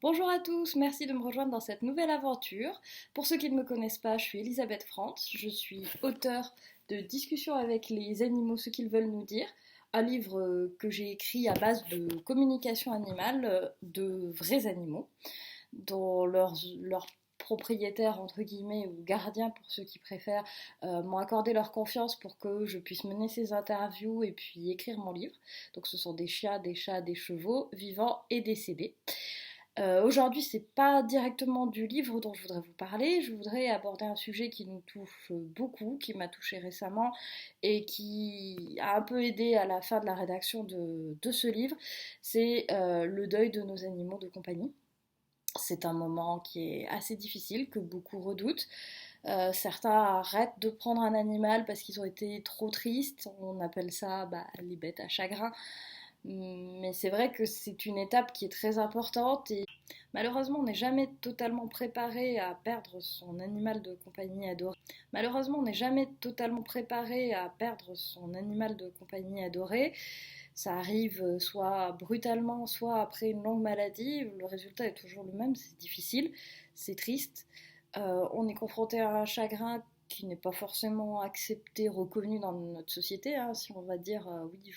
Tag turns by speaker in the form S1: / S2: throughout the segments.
S1: Bonjour à tous, merci de me rejoindre dans cette nouvelle aventure. Pour ceux qui ne me connaissent pas, je suis Elisabeth Frantz, je suis auteure de Discussions avec les animaux, ce qu'ils veulent nous dire, un livre que j'ai écrit à base de communication animale de vrais animaux, dont leurs propriétaires, entre guillemets, ou gardiens pour ceux qui préfèrent, m'ont accordé leur confiance pour que je puisse mener ces interviews et puis écrire mon livre. Donc ce sont des chiens, des chats, des chevaux, vivants et décédés. Aujourd'hui, c'est pas directement du livre dont je voudrais vous parler. Je voudrais aborder un sujet qui nous touche beaucoup, qui m'a touchée récemment et qui a un peu aidé à la fin de la rédaction de ce livre. C'est le deuil de nos animaux de compagnie. C'est un moment qui est assez difficile, que beaucoup redoutent. Certains arrêtent de prendre un animal parce qu'ils ont été trop tristes. On appelle ça les bêtes à chagrin. Mais c'est vrai que c'est une étape qui est très importante et malheureusement on n'est jamais totalement préparé à perdre son animal de compagnie adoré. Malheureusement on n'est jamais totalement préparé à perdre son animal de compagnie adoré. Ça arrive soit brutalement, soit après une longue maladie. Le résultat est toujours le même, c'est difficile, c'est triste. On est confronté à un chagrin qui n'est pas forcément accepté, reconnu dans notre société. Si on va dire oui,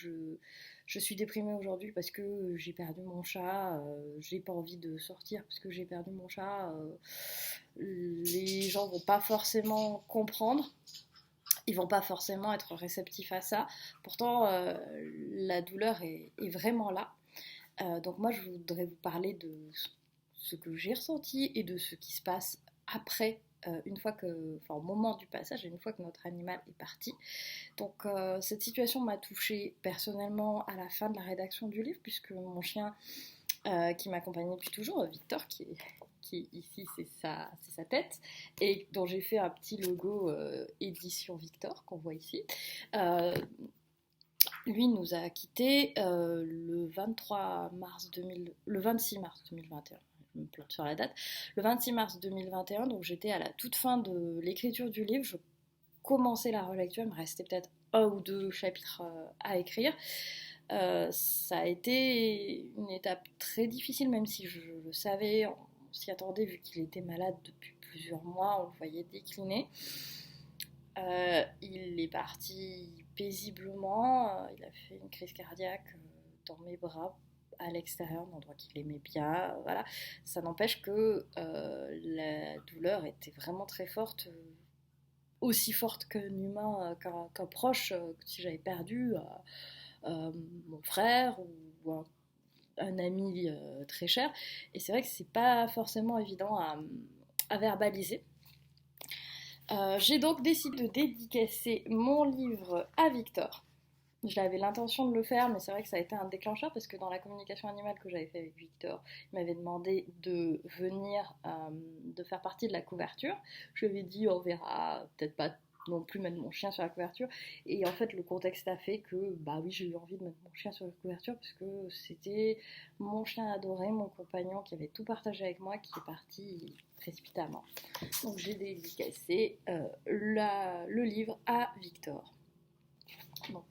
S1: je suis déprimée aujourd'hui parce que j'ai perdu mon chat, j'ai pas envie de sortir parce que j'ai perdu mon chat, les gens vont pas forcément comprendre. Ils vont pas forcément être réceptifs à ça. Pourtant, la douleur est vraiment là. Donc moi, je voudrais vous parler de ce que j'ai ressenti et de ce qui se passe après, au moment du passage, et une fois que notre animal est parti. Donc cette situation m'a touchée personnellement à la fin de la rédaction du livre, puisque mon chien qui m'accompagnait depuis toujours, Victor, qui ici c'est sa tête, et dont j'ai fait un petit logo édition Victor qu'on voit ici. Euh, Lui nous a quittés le 26 mars 2021. Je me plante sur la date. Le 26 mars 2021, donc j'étais à la toute fin de l'écriture du livre. Je commençais la relecture, il me restait peut-être un ou deux chapitres à écrire. Ça a été une étape très difficile, même si je le savais, on s'y attendait vu qu'il était malade depuis plusieurs mois, on le voyait décliner. Il est parti paisiblement, il a fait une crise cardiaque dans mes bras à l'extérieur, un endroit qu'il aimait bien, voilà. Ça n'empêche que la douleur était vraiment très forte, aussi forte qu'un humain, qu'un proche, si j'avais perdu mon frère ou un ami très cher. Et c'est vrai que c'est pas forcément évident à verbaliser. J'ai donc décidé de dédicacer mon livre à Victor. J'avais l'intention de le faire, mais c'est vrai que ça a été un déclencheur parce que dans la communication animale que j'avais fait avec Victor, il m'avait demandé de venir, de faire partie de la couverture. Je lui avais dit on verra, peut-être pas non plus mettre mon chien sur la couverture. Et en fait, le contexte a fait que, bah oui, j'ai eu envie de mettre mon chien sur la couverture parce que c'était mon chien adoré, mon compagnon qui avait tout partagé avec moi, qui est parti précipitamment. Donc j'ai dédicacé le livre à Victor. Donc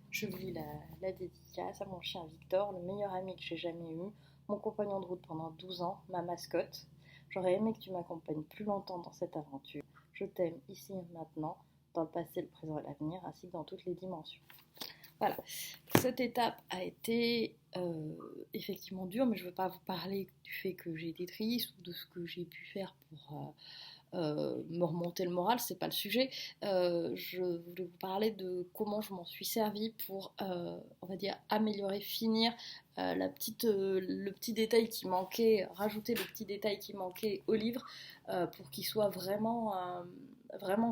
S1: je lis la dédicace à mon chien Victor, le meilleur ami que j'ai jamais eu, mon compagnon de route pendant 12 ans, ma mascotte. J'aurais aimé que tu m'accompagnes plus longtemps dans cette aventure. Je t'aime ici et maintenant, dans le passé, le présent et l'avenir, ainsi que dans toutes les dimensions. Voilà, cette étape a été effectivement dure, mais je ne veux pas vous parler du fait que j'ai été triste ou de ce que j'ai pu faire pour me remonter le moral, c'est pas le sujet. Je voulais vous parler de comment je m'en suis servi pour, on va dire, améliorer, finir le petit détail qui manquait, rajouter le petit détail qui manquait au livre pour qu'il soit vraiment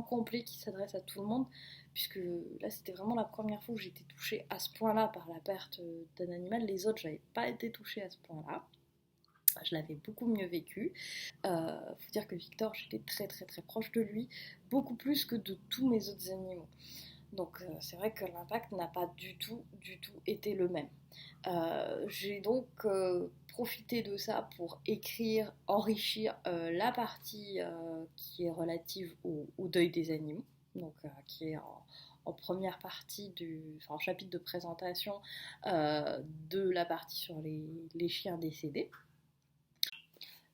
S1: complet, qu'il s'adresse à tout le monde. Puisque là, c'était vraiment la première fois où j'étais touchée à ce point-là par la perte d'un animal. Les autres, j'avais pas été touchée à ce point-là. Je l'avais beaucoup mieux vécu. Faut dire que Victor, j'étais très très très proche de lui, beaucoup plus que de tous mes autres animaux. Donc c'est vrai que l'impact n'a pas du tout été le même. J'ai donc profité de ça pour écrire, enrichir la partie qui est relative au deuil des animaux, donc qui est en première partie en chapitre de présentation de la partie sur les chiens décédés.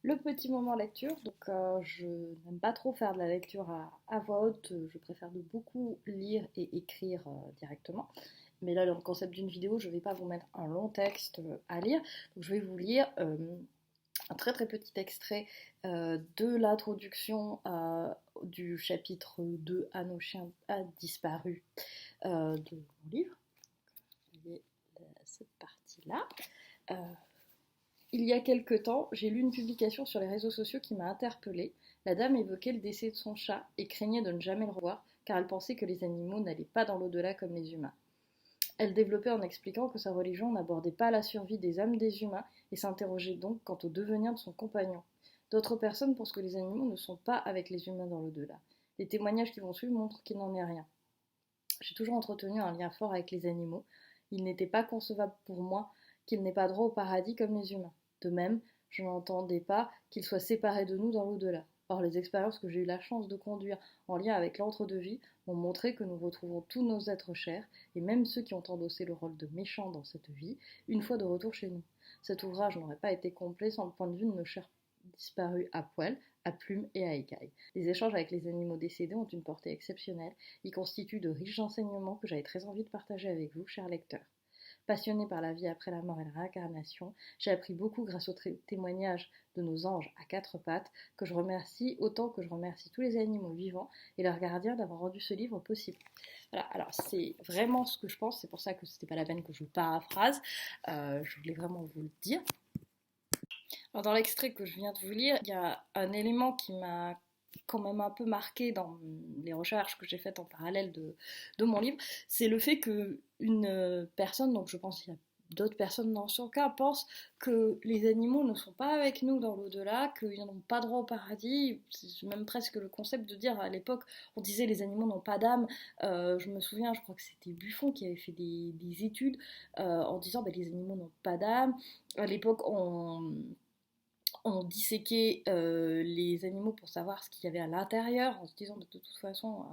S1: le petit moment lecture. Donc je n'aime pas trop faire de la lecture à voix haute, je préfère de beaucoup lire et écrire directement. Mais là, dans le concept d'une vidéo, je ne vais pas vous mettre un long texte à lire. Donc je vais vous lire un très très petit extrait de l'introduction du chapitre 2 À nos chiens a disparu de mon livre. Vous voyez cette partie-là. Il y a quelque temps, j'ai lu une publication sur les réseaux sociaux qui m'a interpellée. La dame évoquait le décès de son chat et craignait de ne jamais le revoir car elle pensait que les animaux n'allaient pas dans l'au-delà comme les humains. Elle développait en expliquant que sa religion n'abordait pas la survie des âmes des humains et s'interrogeait donc quant au devenir de son compagnon. D'autres personnes pensent que les animaux ne sont pas avec les humains dans l'au-delà. Les témoignages qui vont suivre montrent qu'il n'en est rien. J'ai toujours entretenu un lien fort avec les animaux. Il n'était pas concevable pour moi qu'ils n'aient pas droit au paradis comme les humains. De même, je n'entendais pas qu'ils soient séparés de nous dans l'au-delà. Or, les expériences que j'ai eu la chance de conduire en lien avec l'entre-deux-vie m'ont montré que nous retrouvons tous nos êtres chers, et même ceux qui ont endossé le rôle de méchants dans cette vie, une fois de retour chez nous. Cet ouvrage n'aurait pas été complet sans le point de vue de nos chers disparus à poil, à plumes et à écailles. Les échanges avec les animaux décédés ont une portée exceptionnelle. Ils constituent de riches enseignements que j'avais très envie de partager avec vous, chers lecteurs. Passionnée par la vie après la mort et la réincarnation, j'ai appris beaucoup grâce aux témoignages de nos anges à quatre pattes, que je remercie autant que je remercie tous les animaux vivants et leurs gardiens d'avoir rendu ce livre possible. Voilà, alors c'est vraiment ce que je pense, c'est pour ça que c'était pas la peine que je vous paraphrase, je voulais vraiment vous le dire. Alors dans l'extrait que je viens de vous lire, il y a un élément qui m'a quand même un peu marqué dans les recherches que j'ai faites en parallèle de mon livre, c'est le fait qu'une personne, donc je pense qu'il y a d'autres personnes dans son cas, pensent que les animaux ne sont pas avec nous dans l'au-delà, qu'ils n'ont pas droit au paradis. C'est même presque le concept de dire, à l'époque, on disait les animaux n'ont pas d'âme. Je me souviens, je crois que c'était Buffon qui avait fait des études en disant les animaux n'ont pas d'âme. À l'époque, on disséquait les animaux pour savoir ce qu'il y avait à l'intérieur, en se disant de toute façon,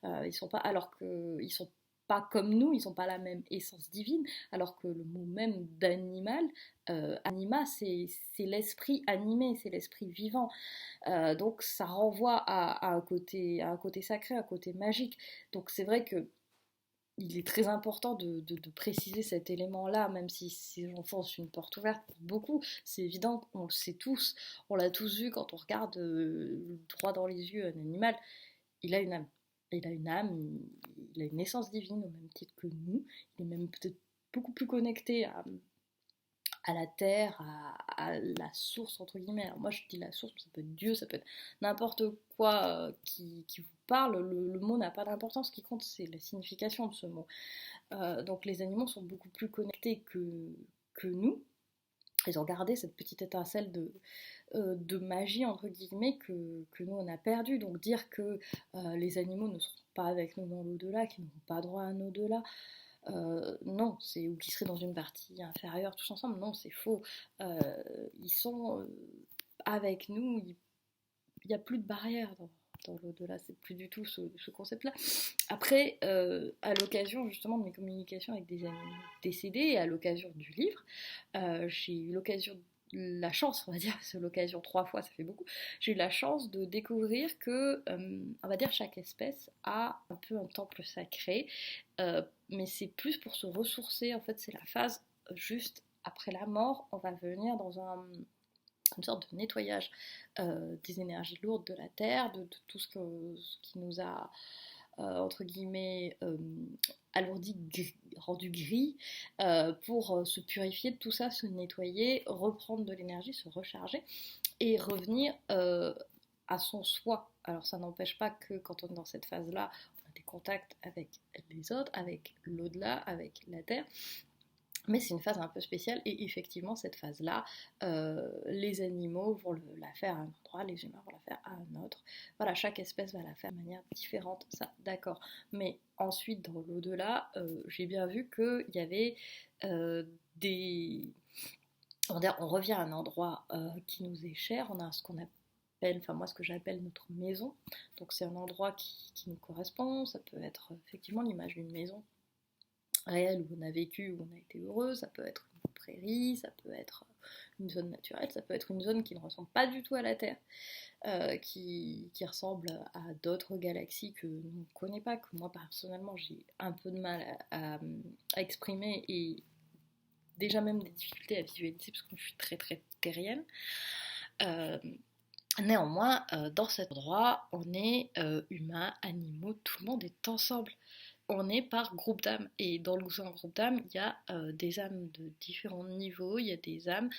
S1: ils sont pas, alors qu'ils sont pas comme nous, ils sont pas la même essence divine, alors que le mot même d'animal, anima, c'est l'esprit animé, c'est l'esprit vivant. Donc ça renvoie à à un côté sacré, à un côté magique. Donc c'est vrai que il est très important de préciser cet élément-là, même si j'enfonce une porte ouverte pour beaucoup. C'est évident, on le sait tous, on l'a tous vu quand on regarde droit dans les yeux un animal, il a une âme. Il a une âme, il a une essence divine au même titre que nous. Il est même peut-être beaucoup plus connecté à la terre, à la source, entre guillemets. Alors moi je dis la source, ça peut être Dieu, ça peut être n'importe quoi qui vous parle. Le mot n'a pas d'importance, ce qui compte c'est la signification de ce mot. Donc les animaux sont beaucoup plus connectés que nous. Ils ont gardé cette petite étincelle de magie, entre guillemets, que nous on a perdu. Donc dire que les animaux ne seront pas avec nous dans l'au-delà, qu'ils n'ont pas droit à un au-delà, non, ou qui seraient dans une partie inférieure tous ensemble, non, c'est faux. Ils sont avec nous, il n'y a plus de barrière dans l'au-delà, c'est plus du tout ce concept-là. Après, à l'occasion justement de mes communications avec des amis décédés et à l'occasion du livre, j'ai eu la chance, on va dire, c'est l'occasion 3 fois, ça fait beaucoup, j'ai eu la chance de découvrir que, on va dire, chaque espèce a un peu un temple sacré, mais c'est plus pour se ressourcer, en fait, c'est la phase juste après la mort, on va venir dans une sorte de nettoyage des énergies lourdes de la Terre, de tout ce qui nous a entre guillemets alourdi, rendu gris, pour se purifier de tout ça, se nettoyer, reprendre de l'énergie, se recharger et revenir à son soi. Alors ça n'empêche pas que quand on est dans cette phase-là, on a des contacts avec les autres, avec l'au-delà, avec la Terre. Mais c'est une phase un peu spéciale et effectivement cette phase-là, les animaux vont la faire à un endroit, les humains vont la faire à un autre. Voilà, chaque espèce va la faire de manière différente, ça d'accord. Mais ensuite dans l'au-delà, j'ai bien vu qu'il y avait des... On revient à un endroit qui nous est cher, on a ce qu'on appelle, enfin moi ce que j'appelle notre maison. Donc c'est un endroit qui nous correspond, ça peut être effectivement l'image d'une maison réel où on a vécu, où on a été heureux, ça peut être prairie, ça peut être une zone naturelle, ça peut être une zone qui ne ressemble pas du tout à la Terre, qui ressemble à d'autres galaxies que l'on ne connaît pas, que moi personnellement j'ai un peu de mal à exprimer et déjà même des difficultés à visualiser parce que je suis très très terrienne. Euh, Néanmoins, dans cet endroit, on est humains, animaux, tout le monde est ensemble. On est par groupe d'âmes. Et dans le groupe d'âmes, il y a des âmes de différents niveaux, il y a des âmes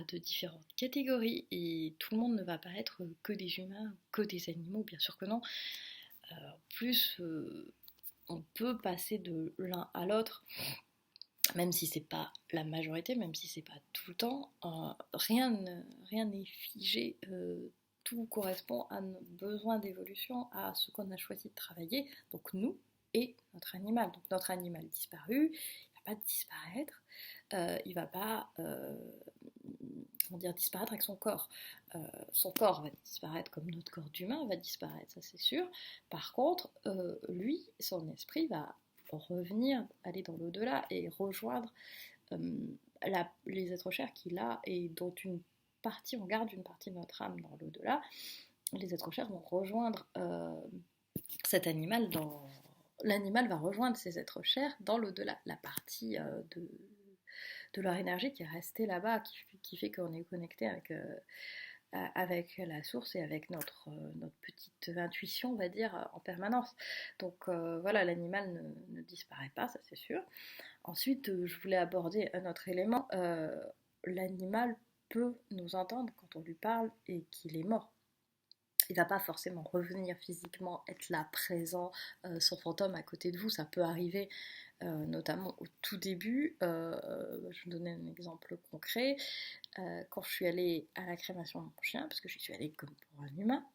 S1: de différentes catégories. Et tout le monde ne va pas être que des humains, que des animaux, bien sûr que non. En plus, on peut passer de l'un à l'autre, même si c'est pas la majorité, même si c'est pas tout le temps. Rien n'est figé. Tout correspond à nos besoins d'évolution, à ce qu'on a choisi de travailler, donc nous et notre animal. Donc notre animal disparu, il va pas disparaître, il va pas disparaître avec son corps. Son corps va disparaître comme notre corps d'humain va disparaître, ça c'est sûr. Par contre, lui, son esprit va revenir, aller dans l'au-delà et rejoindre les êtres chers qu'il a et dont une partie, on garde une partie de notre âme dans l'au-delà. Les êtres chers vont rejoindre cet animal dans... L'animal va rejoindre ces êtres chers dans l'au-delà, la partie de leur énergie qui est restée là-bas, qui fait qu'on est connecté avec la source et avec notre petite intuition, on va dire, en permanence. Donc voilà, l'animal ne disparaît pas, ça c'est sûr. Ensuite, je voulais aborder un autre élément. L'animal peut nous entendre quand on lui parle et qu'il est mort. Il va pas forcément revenir physiquement, être là, présent, son fantôme à côté de vous. Ça peut arriver, notamment au tout début. Je vais vous donner un exemple concret. Quand je suis allée à la crémation de mon chien, parce que je suis allée comme pour un humain,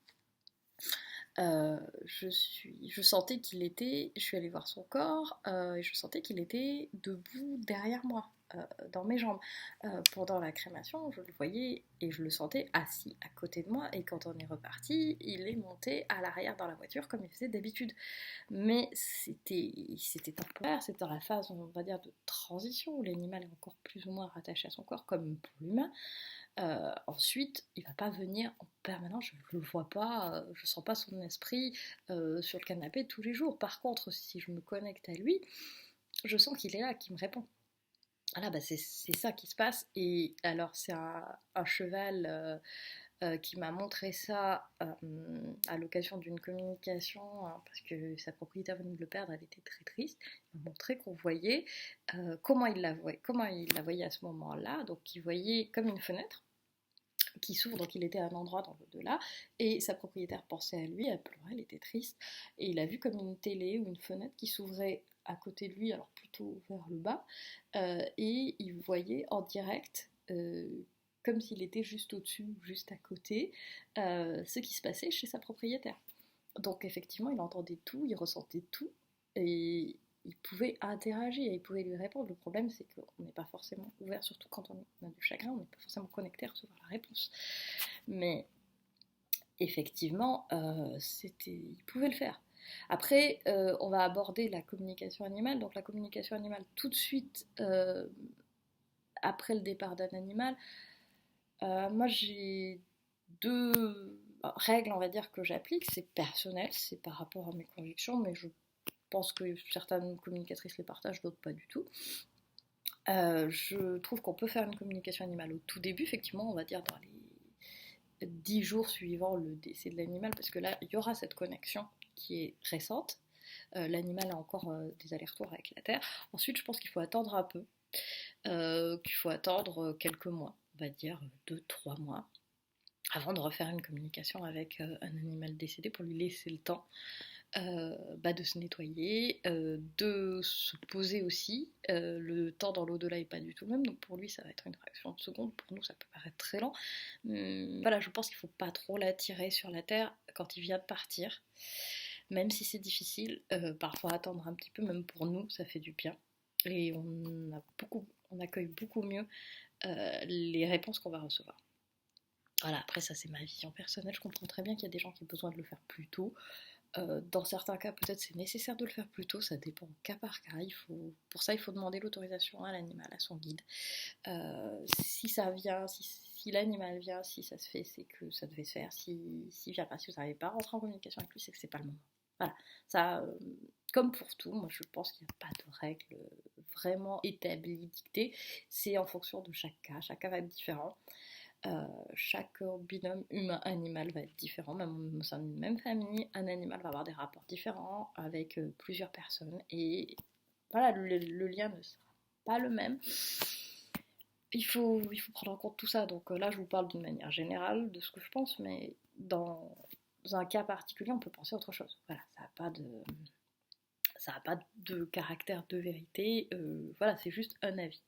S1: je sentais qu'il était, je suis allée voir son corps, et je sentais qu'il était debout derrière moi, dans mes jambes. Pendant la crémation, je le voyais et je le sentais assis à côté de moi, et quand on est reparti, il est monté à l'arrière dans la voiture comme il faisait d'habitude. Mais c'était temporaire, c'était dans la phase, on va dire, de transition, où l'animal est encore plus ou moins rattaché à son corps, comme pour l'humain. Ensuite, il va pas venir en permanence, je le vois pas, je sens pas son esprit sur le canapé tous les jours. Par contre, si je me connecte à lui, je sens qu'il est là, qu'il me répond. Voilà, bah c'est ça qui se passe. Et alors, c'est un cheval qui m'a montré ça à l'occasion d'une communication, hein, parce que sa propriétaire venait de le perdre, elle était très triste. Il m'a montré qu'on voyait comment il la voyait à ce moment-là. Donc, il voyait comme une fenêtre qui s'ouvre, donc il était à un endroit dans l'au-delà, et sa propriétaire pensait à lui, elle pleurait, elle était triste, et il a vu comme une télé ou une fenêtre qui s'ouvrait à côté de lui, alors plutôt vers le bas, et il voyait en direct, comme s'il était juste au-dessus, juste à côté, ce qui se passait chez sa propriétaire. Donc effectivement, il entendait tout, il ressentait tout, et il pouvait interagir, il pouvait lui répondre. Le problème, c'est qu'on n'est pas forcément ouvert, surtout quand on a du chagrin, on n'est pas forcément connecté à recevoir la réponse. Mais effectivement, il pouvait le faire. Après, on va aborder la communication animale. Donc la communication animale, tout de suite, après le départ d'un animal, moi j'ai deux règles, on va dire, que j'applique. C'est personnel, c'est par rapport à mes convictions, mais je pense que certaines communicatrices les partagent, d'autres pas du tout. Je trouve qu'on peut faire une communication animale au tout début, effectivement, on va dire dans les 10 jours suivant le décès de l'animal, parce que là, il y aura cette connexion qui est récente. L'animal a encore des allers-retours avec la Terre. Ensuite, je pense qu'il faut attendre un peu, qu'il faut attendre quelques mois, on va dire 2-3 mois, avant de refaire une communication avec un animal décédé pour lui laisser le temps de se nettoyer, de se poser aussi. Le temps dans l'au-delà n'est pas du tout le même, donc pour lui ça va être une fraction de seconde, pour nous ça peut paraître très lent. Voilà, je pense qu'il ne faut pas trop l'attirer sur la Terre quand il vient de partir, même si c'est difficile, parfois attendre un petit peu, même pour nous ça fait du bien. Et on accueille beaucoup mieux les réponses qu'on va recevoir. Voilà, après ça c'est ma vision personnelle, je comprends très bien qu'il y a des gens qui ont besoin de le faire plus tôt. Dans certains cas, peut-être c'est nécessaire de le faire plus tôt, ça dépend cas par cas. Pour ça, il faut demander l'autorisation à l'animal, à son guide. Si ça vient, si l'animal vient, si ça se fait, c'est que ça devait se faire. Si vient pas, si vous n'arrivez pas à rentrer en communication avec lui, c'est que c'est pas le moment. Voilà, ça, comme pour tout, moi je pense qu'il n'y a pas de règle vraiment établie, dictée. C'est en fonction de chaque cas va être différent. Chaque binôme humain-animal va être différent, même au sein d'une même famille, un animal va avoir des rapports différents avec plusieurs personnes et voilà, le lien ne sera pas le même. Il faut prendre en compte tout ça, donc là je vous parle d'une manière générale de ce que je pense, mais dans un cas particulier on peut penser à autre chose. Voilà, ça n'a pas de caractère de vérité, voilà, c'est juste un avis.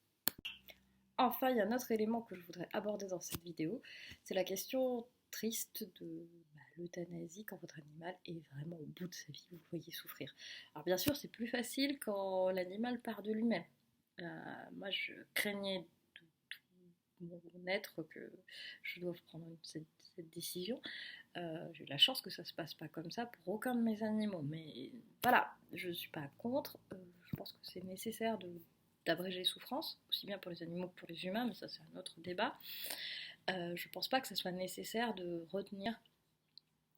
S1: Enfin, il y a un autre élément que je voudrais aborder dans cette vidéo, c'est la question triste de l'euthanasie quand votre animal est vraiment au bout de sa vie, vous le voyez souffrir. Alors bien sûr, c'est plus facile quand l'animal part de lui-même. Moi, je craignais de tout mon être que je doive prendre cette décision. J'ai eu la chance que ça se passe pas comme ça pour aucun de mes animaux, mais voilà, je suis pas contre. Je pense que c'est nécessaire d'abréger les souffrances, aussi bien pour les animaux que pour les humains, mais ça c'est un autre débat. Je pense pas que ce soit nécessaire de retenir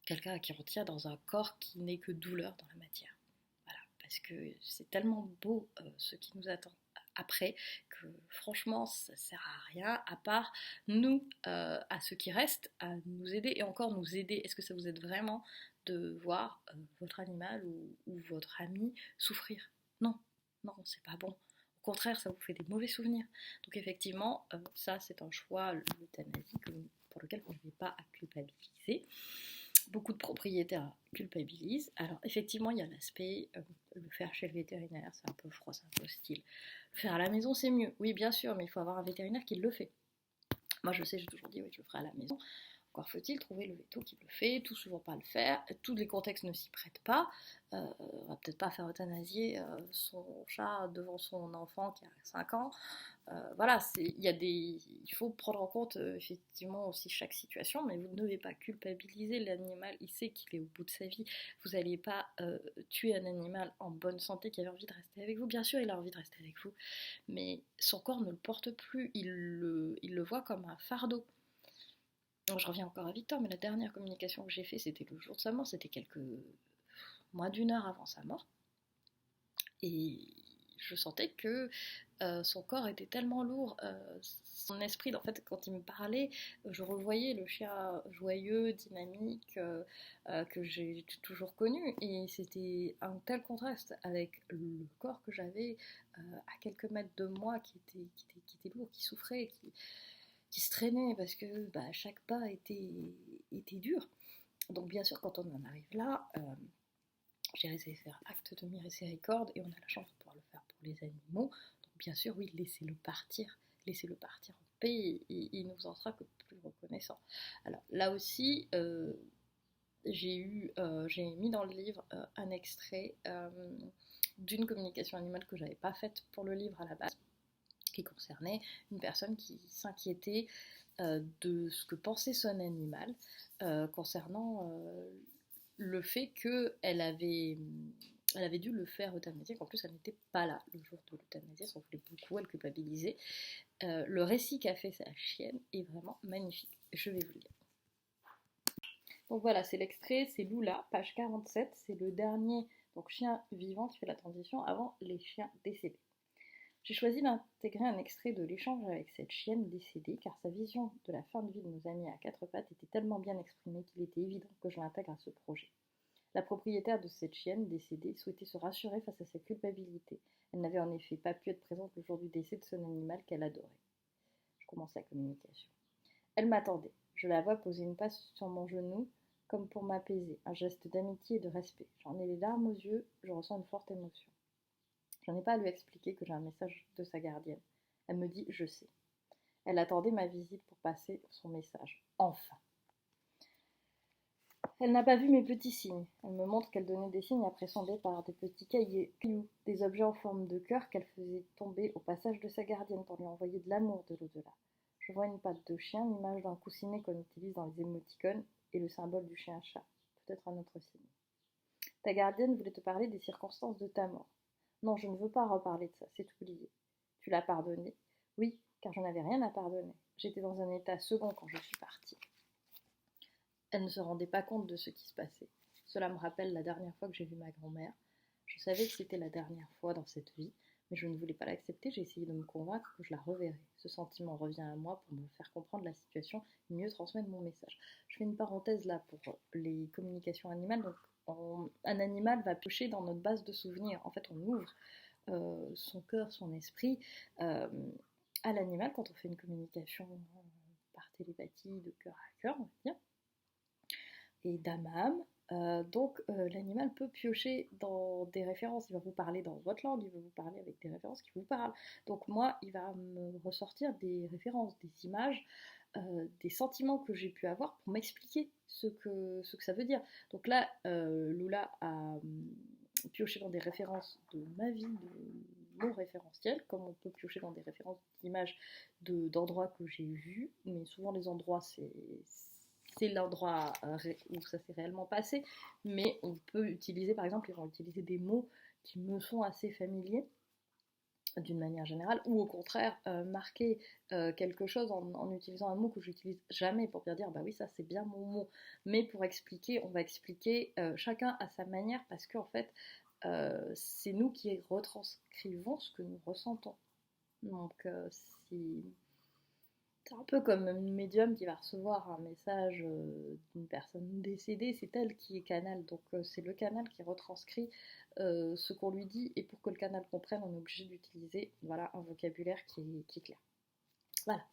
S1: quelqu'un qui retient dans un corps qui n'est que douleur dans la matière. Voilà, parce que c'est tellement beau ce qui nous attend après que franchement ça sert à rien à part nous, à ceux qui restent, à nous aider et encore nous aider. Est-ce que ça vous aide vraiment de voir votre animal ou votre ami souffrir? Non, non, c'est pas bon. Au contraire, ça vous fait des mauvais souvenirs. Donc effectivement, ça c'est un choix, l'euthanasie, pour lequel vous n'avez pas à culpabiliser. Beaucoup de propriétaires culpabilisent. Alors effectivement, il y a l'aspect, le faire chez le vétérinaire, c'est un peu froid, c'est un peu hostile. Le faire à la maison, c'est mieux. Oui, bien sûr, mais il faut avoir un vétérinaire qui le fait. Moi, je sais, j'ai toujours dit, oui, je le ferai à la maison. Encore faut-il trouver le veto qui le fait, tous souvent pas le faire, tous les contextes ne s'y prêtent pas. On va peut-être pas faire euthanasier son chat devant son enfant qui a 5 ans. Voilà, il faut prendre en compte effectivement aussi chaque situation, mais vous ne devez pas culpabiliser l'animal. Il sait qu'il est au bout de sa vie. Vous n'allez pas tuer un animal en bonne santé qui avait envie de rester avec vous. Bien sûr, il a envie de rester avec vous, mais son corps ne le porte plus. Il le voit comme un fardeau. Donc, je reviens encore à Victor, mais la dernière communication que j'ai faite, c'était le jour de sa mort, c'était moins d'une heure avant sa mort. Et je sentais que son corps était tellement lourd, son esprit, en fait, quand il me parlait, je revoyais le chien joyeux, dynamique, que j'ai toujours connu, et c'était un tel contraste avec le corps que j'avais à quelques mètres de moi, qui était lourd, qui souffrait, qui se traînait, parce que chaque pas était dur. Donc bien sûr, quand on en arrive là, j'ai essayé de faire acte de miséricorde et on a la chance de pouvoir le faire pour les animaux. Donc bien sûr, oui, laissez-le partir en paix et il nous en sera que plus reconnaissant. Alors là aussi, j'ai mis dans le livre un extrait d'une communication animale que j'avais pas faite pour le livre à la base, qui concernait une personne qui s'inquiétait de ce que pensait son animal concernant le fait qu'elle avait dû le faire euthanasier, qu'en plus elle n'était pas là le jour de l'euthanasie, elle s'en voulait beaucoup, elle culpabilisait. Le récit qu'a fait sa chienne est vraiment magnifique, je vais vous le dire. Donc voilà, c'est l'extrait, c'est Lula, page 47, c'est le dernier donc chien vivant qui fait la transition avant les chiens décédés. J'ai choisi d'intégrer un extrait de l'échange avec cette chienne décédée car sa vision de la fin de vie de nos amis à quatre pattes était tellement bien exprimée qu'il était évident que je l'intègre à ce projet. La propriétaire de cette chienne décédée souhaitait se rassurer face à sa culpabilité. Elle n'avait en effet pas pu être présente le jour du décès de son animal qu'elle adorait. Je commence la communication. Elle m'attendait. Je la vois poser une passe sur mon genou comme pour m'apaiser, un geste d'amitié et de respect. J'en ai les larmes aux yeux, je ressens une forte émotion. Je n'en ai pas à lui expliquer que j'ai un message de sa gardienne. Elle me dit « je sais ». Elle attendait ma visite pour passer son message. Enfin. Elle n'a pas vu mes petits signes. Elle me montre qu'elle donnait des signes après son départ, des petits cailloux, des objets en forme de cœur qu'elle faisait tomber au passage de sa gardienne pour lui envoyer de l'amour de l'au-delà. Je vois une patte de chien, l'image d'un coussinet qu'on utilise dans les émoticônes et le symbole du chien-chat. Peut-être un autre signe. Ta gardienne voulait te parler des circonstances de ta mort. Non, je ne veux pas reparler de ça, c'est oublié. Tu l'as pardonné? Oui, car je n'avais rien à pardonner. J'étais dans un état second quand je suis partie. Elle ne se rendait pas compte de ce qui se passait. Cela me rappelle la dernière fois que j'ai vu ma grand-mère. Je savais que c'était la dernière fois dans cette vie, mais je ne voulais pas l'accepter, j'ai essayé de me convaincre que je la reverrais. Ce sentiment revient à moi pour me faire comprendre la situation et mieux transmettre mon message. Je fais une parenthèse là pour les communications animales. Donc, un animal va piocher dans notre base de souvenirs. En fait, on ouvre son cœur, son esprit euh, à l'animal quand on fait une communication par télépathie, de cœur à cœur, on va dire, et d'âme à âme. Donc l'animal peut piocher dans des références, il va vous parler dans votre langue, il va vous parler avec des références qui vous parlent. Donc moi, il va me ressortir des références, des images, des sentiments que j'ai pu avoir pour m'expliquer ce que ça veut dire. Donc là, Lula a pioché dans des références de ma vie, de mon référentiel, comme on peut piocher dans des références d'images d'endroits que j'ai vus, mais souvent les endroits c'est l'endroit où ça s'est réellement passé, mais on peut utiliser, par exemple, ils vont utiliser des mots qui me sont assez familiers d'une manière générale, ou au contraire marquer quelque chose en utilisant un mot que j'utilise jamais pour bien dire bah oui ça c'est bien mon mot, mais pour expliquer, on va expliquer chacun à sa manière parce qu'en fait c'est nous qui retranscrivons ce que nous ressentons. Donc c'est un peu comme une médium qui va recevoir un message d'une personne décédée, c'est elle qui est canal, donc c'est le canal qui retranscrit ce qu'on lui dit, et pour que le canal comprenne, on est obligé d'utiliser voilà, un vocabulaire qui est clair. Voilà.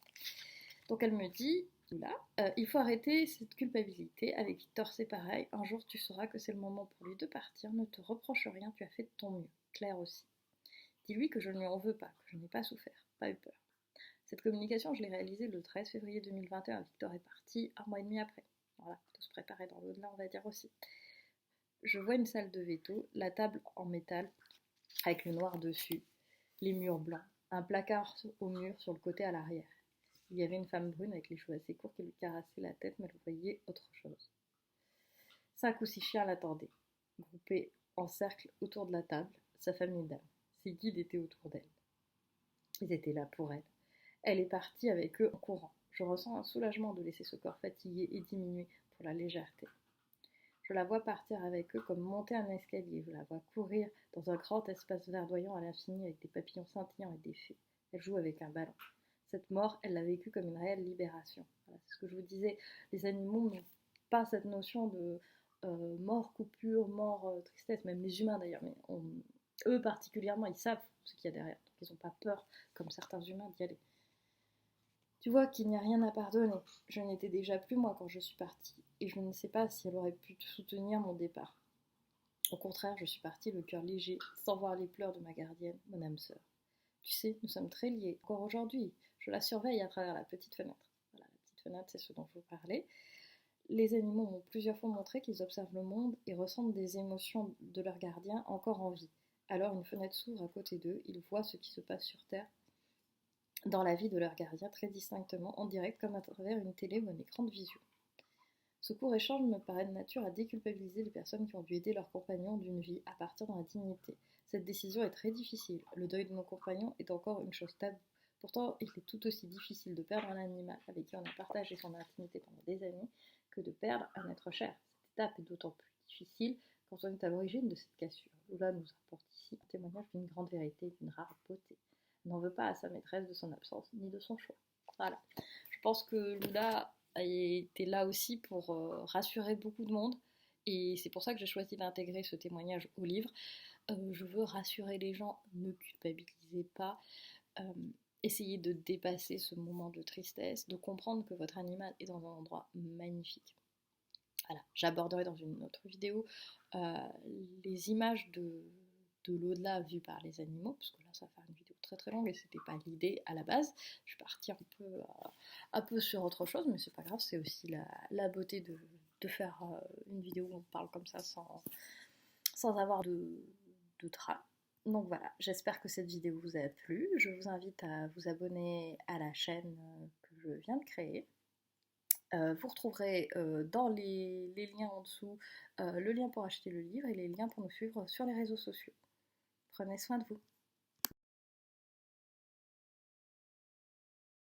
S1: Donc elle me dit, là, il faut arrêter cette culpabilité, avec Victor c'est pareil, un jour tu sauras que c'est le moment pour lui de partir, ne te reproche rien, tu as fait de ton mieux. Claire aussi. Dis-lui que je ne lui en veux pas, que je n'ai pas souffert, pas eu peur. Cette communication, je l'ai réalisée le 13 février 2021. Victor est parti un mois et demi après. Voilà, faut se préparer dans l'au-delà, on va dire aussi. Je vois une salle de veto, la table en métal avec le noir dessus, les murs blancs, un placard au mur sur le côté à l'arrière. Il y avait une femme brune avec les cheveux assez courts qui lui caressait la tête, mais elle voyait autre chose. 5 ou 6 chiens l'attendaient, groupés en cercle autour de la table, sa famille d'âmes. Ses guides étaient autour d'elle. Ils étaient là pour elle. Elle est partie avec eux en courant. Je ressens un soulagement de laisser ce corps fatigué et diminuer pour la légèreté. Je la vois partir avec eux comme monter un escalier. Je la vois courir dans un grand espace verdoyant à l'infini avec des papillons scintillants et des fées. Elle joue avec un ballon. Cette mort, elle l'a vécue comme une réelle libération. Voilà, c'est ce que je vous disais. Les animaux n'ont pas cette notion de mort, coupure, mort, tristesse. Même les humains d'ailleurs. Mais eux particulièrement, ils savent ce qu'il y a derrière. Donc ils n'ont pas peur, comme certains humains, d'y aller. Tu vois qu'il n'y a rien à pardonner. Je n'étais déjà plus moi quand je suis partie, et je ne sais pas si elle aurait pu soutenir mon départ. Au contraire, je suis partie le cœur léger, sans voir les pleurs de ma gardienne, mon âme sœur. Tu sais, nous sommes très liés, encore aujourd'hui. Je la surveille à travers la petite fenêtre. Voilà, la petite fenêtre, c'est ce dont je vous parlais. Les animaux m'ont plusieurs fois montré qu'ils observent le monde et ressentent des émotions de leur gardien encore en vie. Alors une fenêtre s'ouvre à côté d'eux, ils voient ce qui se passe sur Terre dans la vie de leur gardien très distinctement, en direct comme à travers une télé ou un écran de visio. Ce court échange me paraît de nature à déculpabiliser les personnes qui ont dû aider leurs compagnons d'une vie à partir dans la dignité. Cette décision est très difficile. Le deuil de mon compagnon est encore une chose taboue. Pourtant, il est tout aussi difficile de perdre un animal avec qui on a partagé son intimité pendant des années que de perdre un être cher. Cette étape est d'autant plus difficile quand on est à l'origine de cette cassure. Lula nous apporte ici un témoignage d'une grande vérité, d'une rare beauté. N'en veut pas à sa maîtresse de son absence ni de son choix. Voilà. Je pense que Lula était là aussi pour rassurer beaucoup de monde, et c'est pour ça que j'ai choisi d'intégrer ce témoignage au livre. Je veux rassurer les gens, ne culpabilisez pas, euh, essayez de dépasser ce moment de tristesse, de comprendre que votre animal est dans un endroit magnifique. Voilà, j'aborderai dans une autre vidéo les images de l'au-delà vu par les animaux, parce que là ça va faire une vidéo très très longue et c'était pas l'idée à la base. Je suis partie un peu sur autre chose, mais c'est pas grave, c'est aussi la beauté de faire une vidéo où on parle comme ça sans avoir de trame. Donc voilà, j'espère que cette vidéo vous a plu. Je vous invite à vous abonner à la chaîne que je viens de créer. Vous retrouverez dans les liens en dessous le lien pour acheter le livre et les liens pour nous suivre sur les réseaux sociaux. Prenez soin de vous.